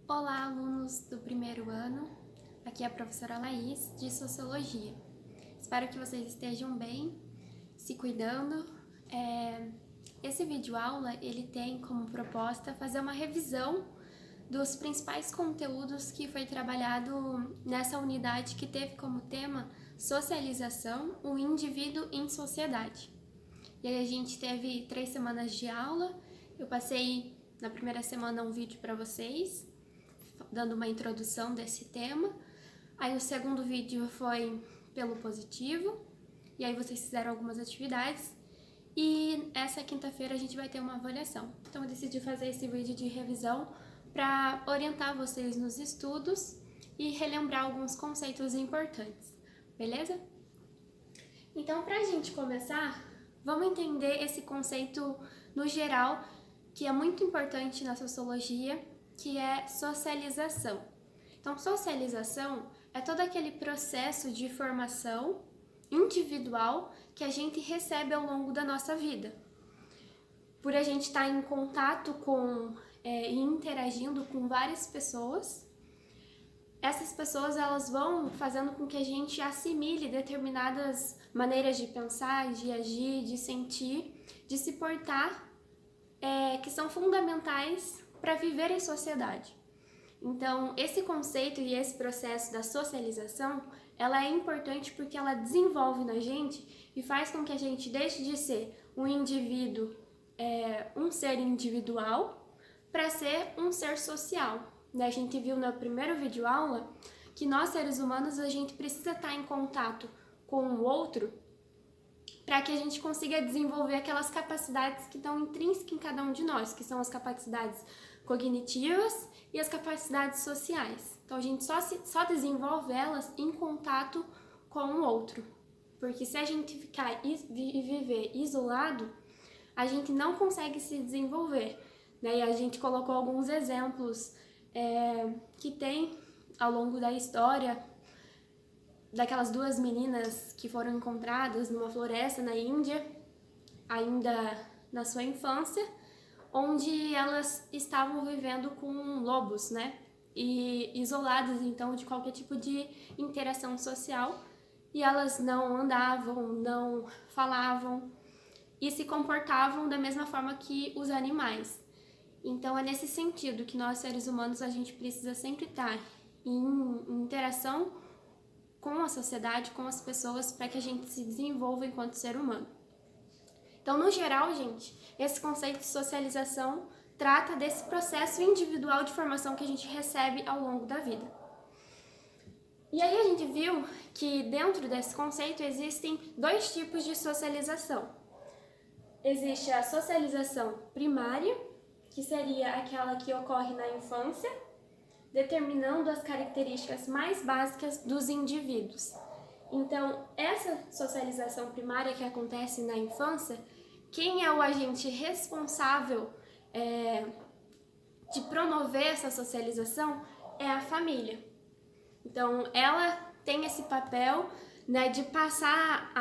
Olá, alunos do primeiro ano. Aqui é a professora Laís, de Sociologia. Espero que vocês estejam bem, se cuidando. Esse vídeo-aula, ele tem como proposta fazer uma revisão dos principais conteúdos que foi trabalhado nessa unidade que teve como tema Socialização, o indivíduo em sociedade. E aí a gente teve 3 semanas de aula. Eu passei na primeira semana um vídeo para vocês, dando uma introdução desse tema. Aí o segundo vídeo foi pelo positivo, e aí vocês fizeram algumas atividades. E essa quinta-feira a gente vai ter uma avaliação. Então eu decidi fazer esse vídeo de revisão para orientar vocês nos estudos e relembrar alguns conceitos importantes, beleza? Então, para a gente começar, vamos entender esse conceito no geral, que é muito importante na sociologia, que é socialização. Então, socialização é todo aquele processo de formação individual que a gente recebe ao longo da nossa vida. Por a gente estar em contato e interagindo com várias pessoas, essas pessoas elas vão fazendo com que a gente assimile determinadas maneiras de pensar, de agir, de sentir, de se portar, que são fundamentais para viver em sociedade. Então, esse conceito e esse processo da socialização, ela é importante porque ela desenvolve na gente e faz com que a gente deixe de ser um indivíduo, um ser individual, para ser um ser social. A gente viu no primeiro vídeo aula que nós, seres humanos, a gente precisa estar em contato com o outro para que a gente consiga desenvolver aquelas capacidades que estão intrínsecas em cada um de nós, que são as capacidades cognitivas e as capacidades sociais. Então a gente só desenvolve elas em contato com o outro, porque se a gente ficar e viver isolado, a gente não consegue se desenvolver, né? E a gente colocou alguns exemplos que tem ao longo da história daquelas 2 meninas que foram encontradas numa floresta na Índia, ainda na sua infância, onde elas estavam vivendo com lobos, né? E isoladas, então, de qualquer tipo de interação social, e elas não andavam, não falavam e se comportavam da mesma forma que os animais. Então, é nesse sentido que nós, seres humanos, a gente precisa sempre estar em interação com a sociedade, com as pessoas, para que a gente se desenvolva enquanto ser humano. Então, no geral, gente, esse conceito de socialização trata desse processo individual de formação que a gente recebe ao longo da vida. E aí a gente viu que dentro desse conceito existem 2 tipos de socialização. Existe a socialização primária, que seria aquela que ocorre na infância, determinando as características mais básicas dos indivíduos. Então, essa socialização primária que acontece na infância, quem é o agente responsável de promover essa socialização é a família. Então, ela tem esse papel, né, de passar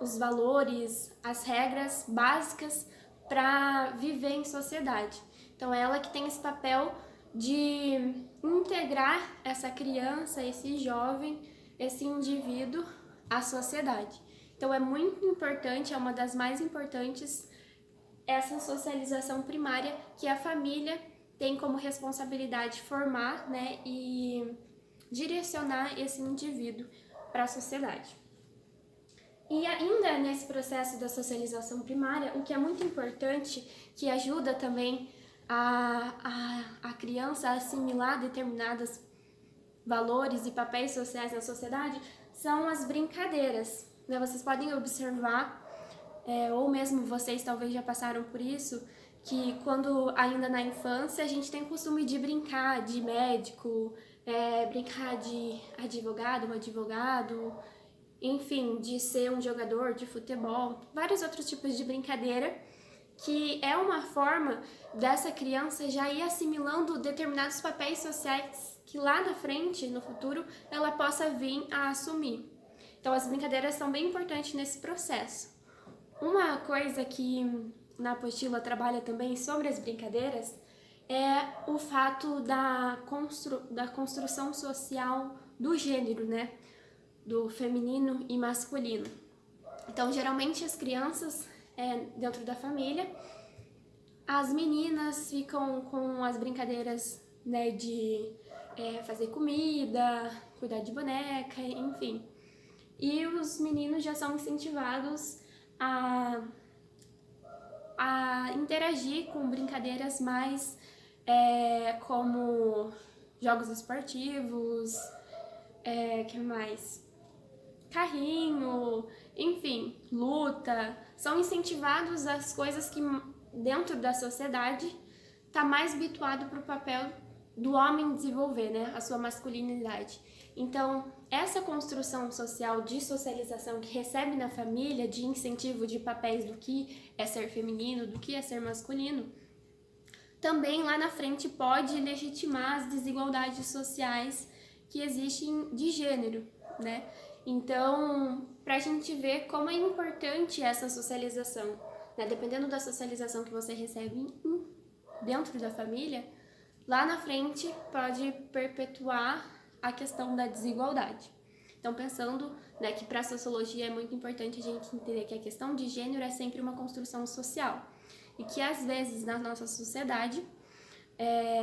os valores, as regras básicas para viver em sociedade. Então, é ela que tem esse papel de integrar essa criança, esse jovem, esse indivíduo à sociedade. Então é muito importante, é uma das mais importantes, essa socialização primária que a família tem como responsabilidade formar, né, e direcionar esse indivíduo para a sociedade. E ainda nesse processo da socialização primária, o que é muito importante, que ajuda também a criança a assimilar determinados valores e papéis sociais na sociedade, são as brincadeiras, né? Vocês podem observar, ou mesmo vocês talvez já passaram por isso, que quando ainda na infância a gente tem o costume de brincar de médico, brincar de advogado, um advogado, enfim, de ser um jogador de futebol, vários outros tipos de brincadeira, que é uma forma dessa criança já ir assimilando determinados papéis sociais que lá na frente, no futuro, ela possa vir a assumir. Então, as brincadeiras são bem importantes nesse processo. Uma coisa que na apostila trabalha também sobre as brincadeiras é o fato da construção social do gênero, né? Do feminino e masculino. Então, geralmente as crianças, dentro da família, as meninas ficam com as brincadeiras, né, de fazer comida, cuidar de boneca, enfim. E os meninos já são incentivados a interagir com brincadeiras mais como jogos esportivos, que mais? Carrinho, enfim, luta. São incentivados as coisas que dentro da sociedade está mais habituado para o papel do homem desenvolver, né, a sua masculinidade. Então, essa construção social de socialização que recebe na família, de incentivo de papéis do que é ser feminino, do que é ser masculino, também lá na frente pode legitimar as desigualdades sociais que existem de gênero, né? Então, para a gente ver como é importante essa socialização, né? Dependendo da socialização que você recebe dentro da família, lá na frente pode perpetuar a questão da desigualdade. Então, pensando, né, que para a sociologia é muito importante a gente entender que a questão de gênero é sempre uma construção social e que às vezes na nossa sociedade,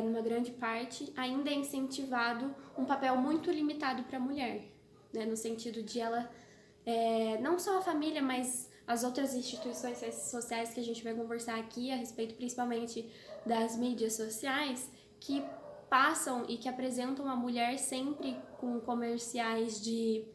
numa grande parte, ainda é incentivado um papel muito limitado para a mulher, né, no sentido de ela, não só a família, mas as outras instituições sociais que a gente vai conversar aqui a respeito principalmente das mídias sociais, que passam e que apresentam a mulher sempre com comerciais de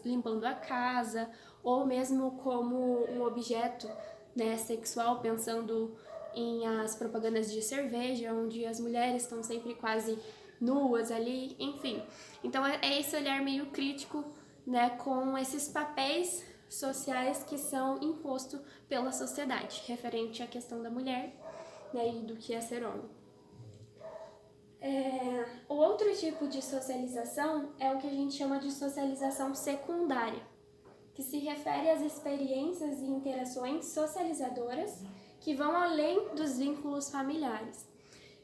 limpando a casa, ou mesmo como um objeto, né, sexual, pensando em as propagandas de cerveja, onde as mulheres estão sempre quase nuas ali, enfim. Então é esse olhar meio crítico, né, com esses papéis sociais que são impostos pela sociedade, referente à questão da mulher, né, e do que é ser homem. O outro tipo de socialização é o que a gente chama de socialização secundária, que se refere às experiências e interações socializadoras que vão além dos vínculos familiares.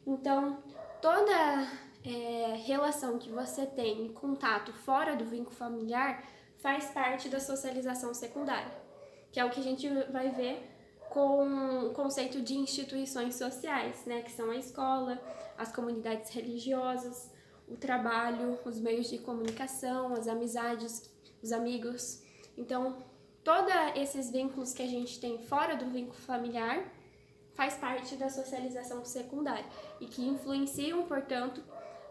Então, toda relação que você tem em contato fora do vínculo familiar faz parte da socialização secundária, que é o que a gente vai ver com o conceito de instituições sociais, né, que são a escola, as comunidades religiosas, o trabalho, os meios de comunicação, as amizades, os amigos. Então, todos esses vínculos que a gente tem fora do vínculo familiar faz parte da socialização secundária e que influenciam, portanto,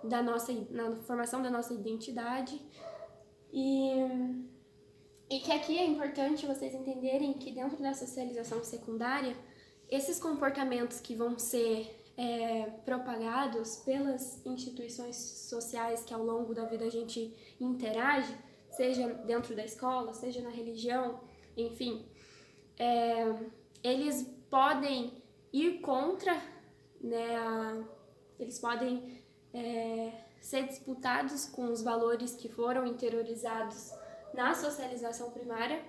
na formação da nossa identidade e que aqui é importante vocês entenderem que dentro da socialização secundária, esses comportamentos que vão ser propagados pelas instituições sociais que ao longo da vida a gente interage, seja dentro da escola, seja na religião, enfim, eles podem ir contra, né, eles podem ser disputados com os valores que foram interiorizados na socialização primária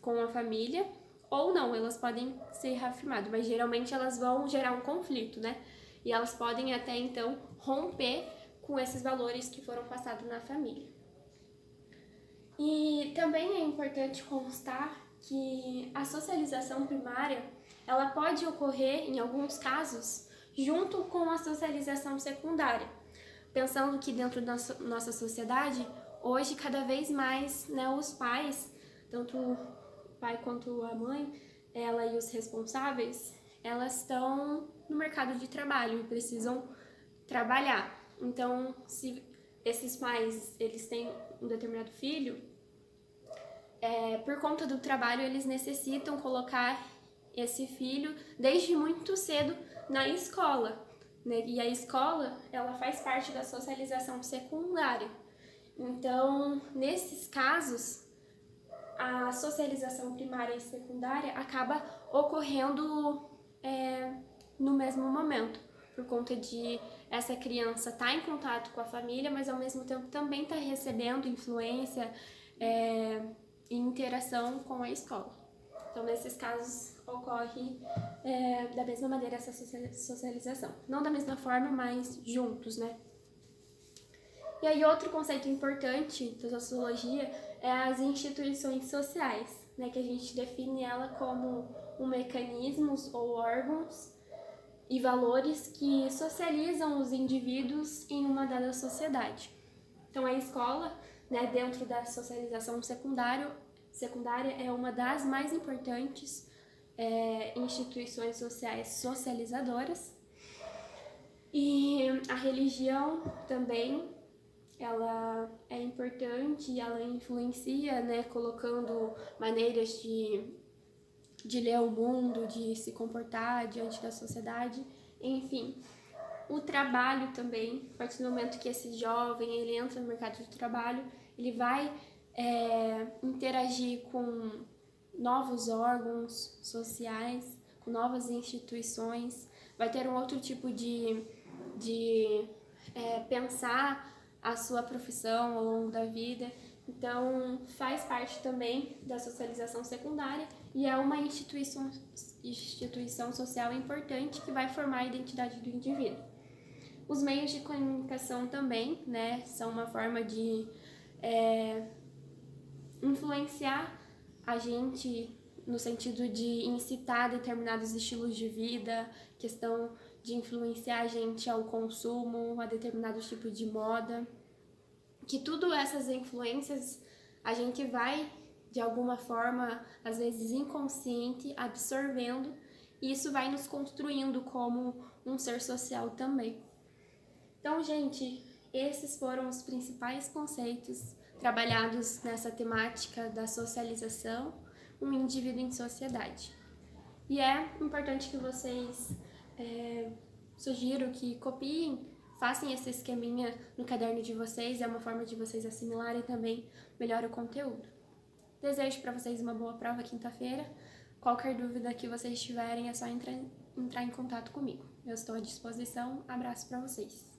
com a família, ou não, elas podem ser reafirmadas, mas geralmente elas vão gerar um conflito, né? E elas podem até então romper com esses valores que foram passados na família. E também é importante constar que a socialização primária, ela pode ocorrer, em alguns casos, junto com a socialização secundária, pensando que dentro da nossa sociedade, hoje, cada vez mais, né, os pais, tanto o pai quanto a mãe, ela e os responsáveis, elas estão no mercado de trabalho e precisam trabalhar. Então, se esses pais, eles têm um determinado filho, por conta do trabalho, eles necessitam colocar esse filho desde muito cedo na escola, né? E a escola, ela faz parte da socialização secundária. Então, nesses casos, a socialização primária e secundária acaba ocorrendo no mesmo momento, por conta de essa criança estar em contato com a família, mas ao mesmo tempo também estar recebendo influência e interação com a escola. Então, nesses casos, ocorre da mesma maneira essa socialização. Não da mesma forma, mas juntos, né? E aí, outro conceito importante da sociologia é as instituições sociais, né? Que a gente define ela como mecanismos ou órgãos e valores que socializam os indivíduos em uma dada sociedade. Então, a escola, né, dentro da socialização secundária é uma das mais importantes instituições sociais socializadoras. E a religião também, ela é importante, ela influencia, né, colocando maneiras de ler o mundo, de se comportar diante da sociedade, enfim. O trabalho também, a partir do momento que esse jovem ele entra no mercado de trabalho, ele vai interagir com novos órgãos sociais, com novas instituições, vai ter um outro tipo de pensar a sua profissão ao longo da vida. Então, faz parte também da socialização secundária e é uma instituição social importante que vai formar a identidade do indivíduo. Os meios de comunicação também, né, são uma forma de influenciar a gente no sentido de incitar determinados estilos de vida, questão de influenciar a gente ao consumo, a determinados tipos de moda, que tudo essas influências a gente vai, de alguma forma, às vezes inconsciente, absorvendo, e isso vai nos construindo como um ser social também. Então, gente, esses foram os principais conceitos trabalhados nessa temática da socialização, um indivíduo em sociedade. E é importante que vocês sugiro que copiem, façam esse esqueminha no caderno de vocês, é uma forma de vocês assimilarem também melhor o conteúdo. Desejo para vocês uma boa prova quinta-feira. Qualquer dúvida que vocês tiverem é só entrar em contato comigo. Eu estou à disposição. Abraço para vocês.